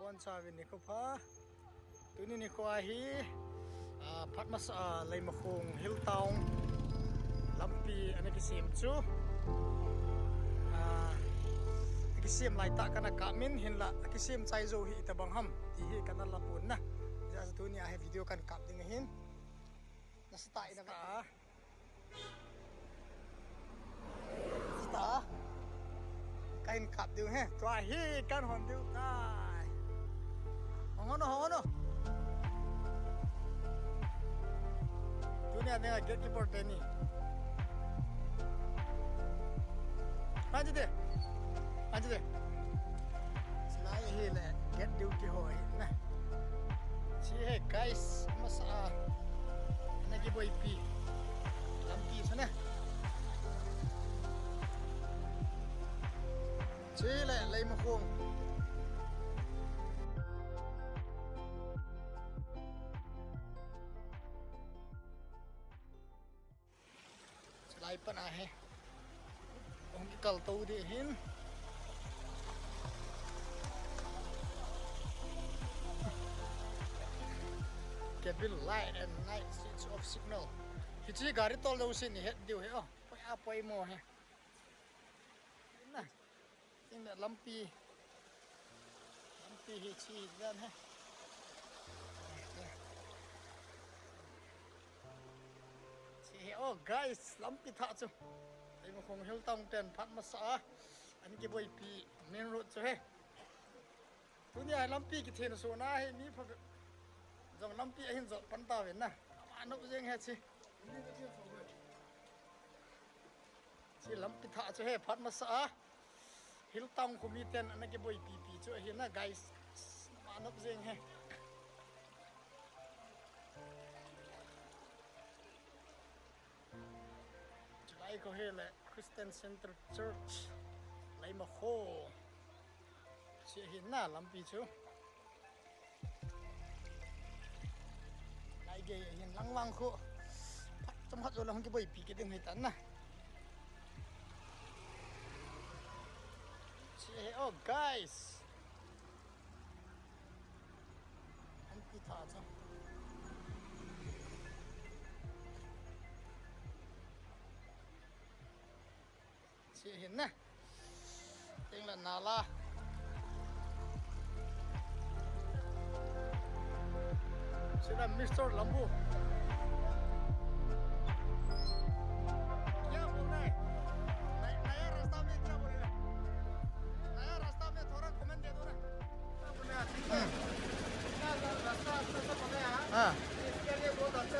bon sawi ni ko pha tuni ni ko hi phatmas leimakhung hilltown lampi anakisim chu kisim lai ta kana kamin hinla kisim chai zo hi tabang ham ti hi kana lapun na ja tuni a video kan kap ding hin nasta ina ka kain kap diu he tua hi kan hon diu tai hongono dunia dengan gatekeeper teni aja deh selain hi le get duty hoi nah si he guys masa nagi boy pi lampi sana si le lay makhung selain pan ahe ông kal tau de hin cabin light and night switch off signal hichi gari tol do sin het diu he oh poi a poi mo he na ting da lampi hichi dan he si oh guys lampi tha chu ai mo khong hil tong ten phat ma sa an ki boi pi main road chu he tunia lampi ki then so na he mi pha dòng lampi hin zo pan ta ven na ano jeng he chi lampi tha chu he phat ma sa hil tong khu mi ten an ki boi pi chu he na guys ano jeng he ai ko hele Christian Center Church lai ma kho si hin na lampi chu lai ge hin langwang kho phat chom hat zo la hong ki boi pi ke ding he tan na si oh guys lampi tha chu si hin na ting la nala sila Mr. Lambu क्या बोल रहा है नया रास्ता में क्या बोल रहा है नया रास्ता में थोड़ा कमेंट दे दो ना रास्ता अच्छा सा बना है हाँ इसके लिए बहुत अच्छा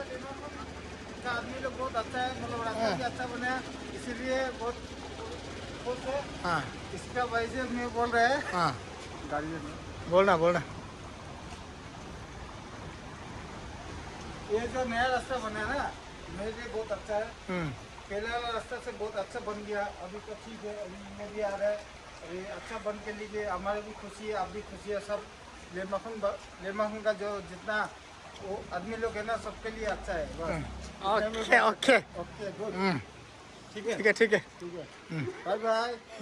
का आदमी लोग बहुत अच्छा है मतलब रास्ता भी अच्छा बना है इसीलिए बहुत हाँ इसका वजह में बोल रहे हैं हाँ गाड़ी में बोलना ये जो नया रास्ता बना है ना मेरे लिए बहुत अच्छा है पहले वाला रास्ता से बहुत अच्छा बन गया अभी तो ठीक है अभी में भी आ रहा है अभी अच्छा बन के लिए हमारी भी खुशी है आप भी खुशी है सब लेमाखुंग का जो जितना वो आदमी लोग है ना सबके लिए अच्छा है ओके गुड ठीक है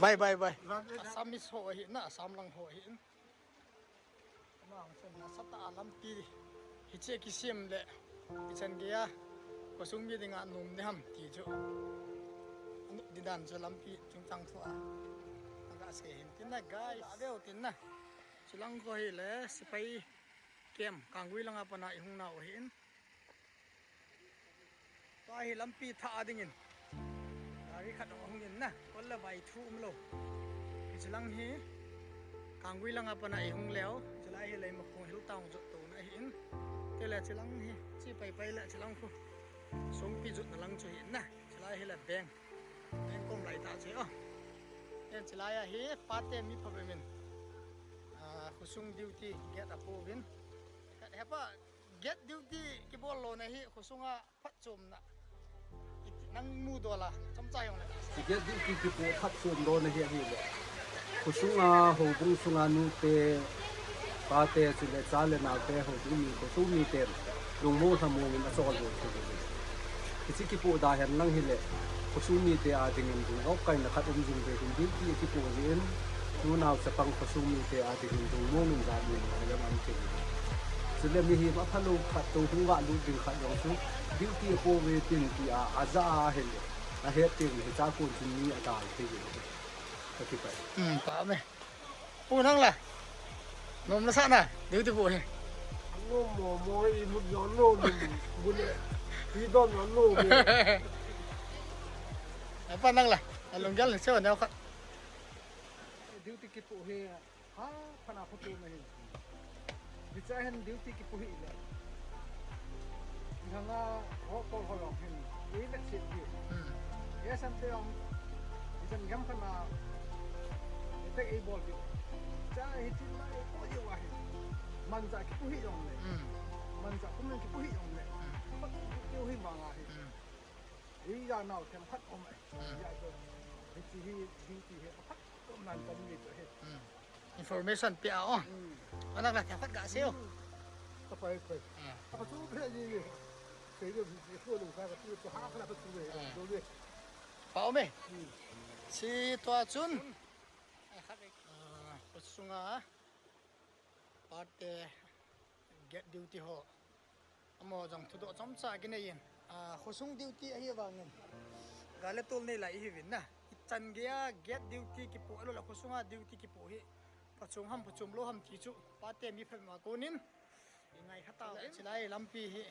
बाय असम मिस हो ही ना असम लंग हो ही ना सता lampi hiche kisim le ichan gya kosung mi dinga num ne ham ti jo didan jo lampi chung chang tho a aga se hin tin na guys adeu tin na chilang ko hi le sipai kem kangui langa pana ihung na o hin to hi lampi tha adingin ari khat ong yin na kol la bai thu lo chilang hi kangui langa pana ihung leo chilai hi le ma khong hil taung jo to na hin te la chilang hi chi pai la chilang khu song pi ju na lang chu hin na chilai hi la beng kom lai ta che o yen chilai hi pate mi phabe min khusung duty get apo win kat hepa get duty ki bol lo na hi khusunga phat chum na nang mu do la chom chai yong la get duty ki po phat chum do na hi le khusunga ho bung sunga nu te pate chile chale na te ho du mi ko tu mi te lung mo thamu min a chol do ki ki po da hen lang hi le khusung mi te a ding in du au kai na khat jing ve duty ki po rin nu nào sẽ bằng phát sung mi te ati hin tung mo min za ni ma lam am ke sẽ là mi hi ma phalu khat to hu wa lu ding khat yong su duty ko ve tin ti a aza hen a he tin he cha ko tin ni a dal te ye ka ti pa pa me pu nang la nom na sa na điều ti pu he no mo mo i mu yo no bu ne ti don no no pa nang la long gal le se na khat duty ki pu he ha phana photo me hi bi cha hen duty ki pu hi la nganga ho ko ho lo hen ni na sit hi ya san te ong isan gam phana te ei bol bi cha hi tin ma ko yo wa hi man za ki pu hi ong le man za kum ki pu hi ong le ki hi ma nga hi hi ya nào thêm phát om ai ya do hi chi hi duty he phát om nan kom ni to he information pi a o anang la khat ga seo ta phải phải ta chú thế gì cái điều gì khô lùng khai và tôi hát là tôi về đâu đi pa me si to chun sunga parte get duty ho amo jang thu do chom cha ki nei yin khosung duty a hi wangin gale tol nei lai hi win na chan gya get duty ki pu alo la khosunga duty ki pu hi pachung ham pachum lo ham ti chu parte mi phem ma konin ngai khata chilai lampi hi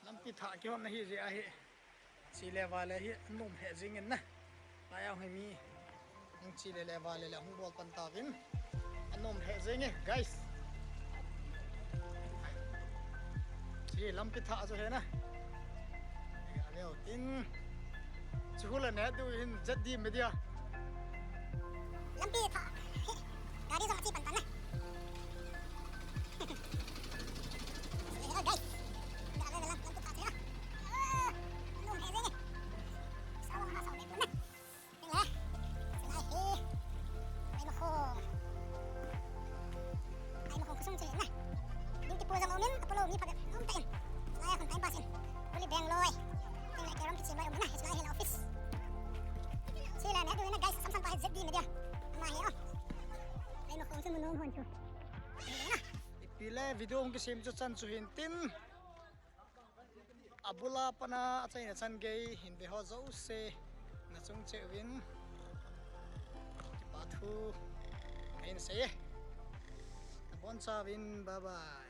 lampi tha ki hon hi je a hi chi le wale hi num he jingin na aya hi mi ang chi le wale la hung bol pan ta vin anom he jing guys chi lampi tha zo he na ya leo tin chula ne du hin jaddi media lampi tha gari zo chi pan pan na guys da le lampi tha cha no he zeng sao ha sao le na nè lại he ai mà khô sung chơi na những cái pua zang omin apolo mi pagat om tayin lại kon time passin oli beng loy ting lại kerom kitchen loy om na it's like in office sila na do na guys samsam pa zdi media ma hi ai mà khô sung nom hon chu ipile video ong kisim chu chan chu hin tin abula pana achai na chan gei hin be ho zo se na chung che win ki pa thu ain se bon sa win bye bye